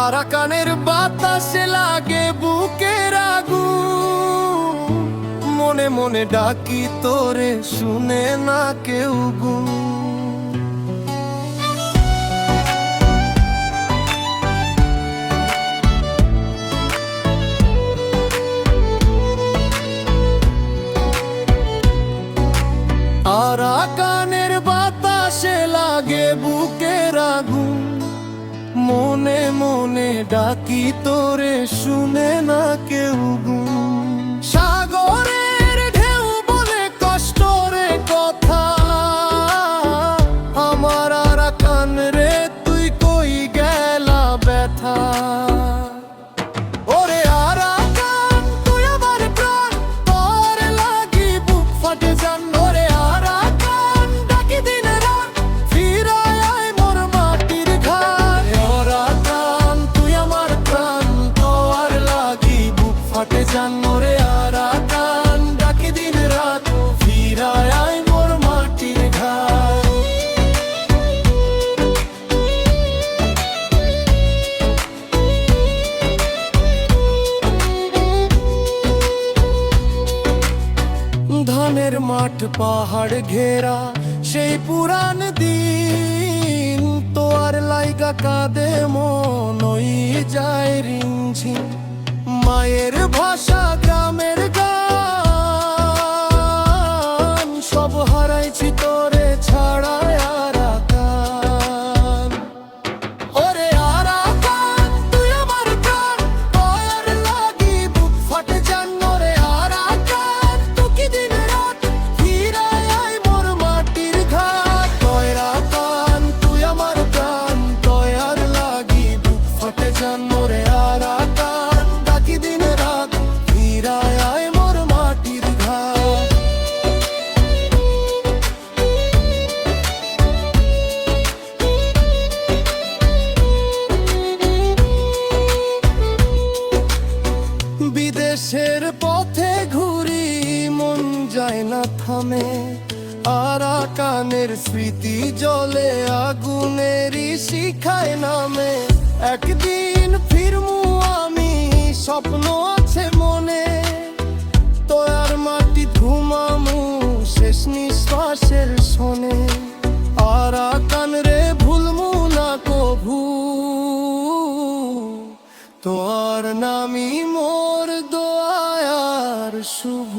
আরাকানের বাতাসে লাগে বুকের আগুন, মনে মনে ডাকি তোরে শুনে না কেউ গুণ। আরাকানের বাতাসে লাগে বুকের আগুন, মনে মনে ডাকি তোরে শুনে না কেউ গুণ। সাগরের ঢেউ বলে কষ্টরে কথা, আমার আরাকান রে তুই কই গেলা ব্যথা। ওরে আরাকান তুই আমার প্রাণ, তোর লাগি বুক ফাটে জান। ওরে আরাকান ডাকি দিন রাত, ফিরায় আয় মোর মাটির ঘাট। আরাকান তুই আমার প্রাণ, তোর লাগি বুক ফাটে জান। ওরে আরাকান ডাকি দিন রাত, ফিরায় আয় মোর মাটির ঘাট। ধানের মাঠ পাহাড় ঘেরা সেই পুরান দিন, তোর লাইগা কাঁদে মন ওই যায় রিমঝিম। মায়ের ভাষা গ্রামের গান, সব হারাইছি তোরে ছাড়ায় আরাকান। ওরে আরাকান তুই আমার প্রাণ, তোর লাগি বুক ফাটে জান। ওরে আরাকান তুই দিন রাত, ফিরায় আয় মোর মাটির ঘাট। আরাকান তুই আমার প্রাণ, তোর লাগি বুক ফাটে জান। ওরে আরাকান ডাকি দিন রাত, ফিরায় আয় মোর মাটির ঘাট। বিদেশের পথে ঘুরি মন যায় না থামে, আরাকানের স্মৃতি জলে আগুনেরই শিখায় নামে। একদিন ফিরমু আমি, স্বপ্ন আছে মনে, তোর মাটি ঘুমামু শেষ নিঃশ্বাসের শোনে। আরাকান রে ভুলমু না কভু, তোর নামি মোর দোয়ার শুভ।